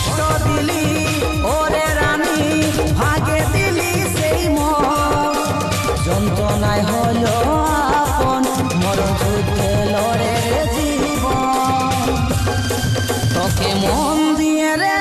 কষ্ট দিলি ওরে রানী ভাগে দিলি সেই মন যন্ত্রণায় হলো আপন মরণ যুদ্ধে লড়ে রে জীবন তোকে মন দিয়ে রে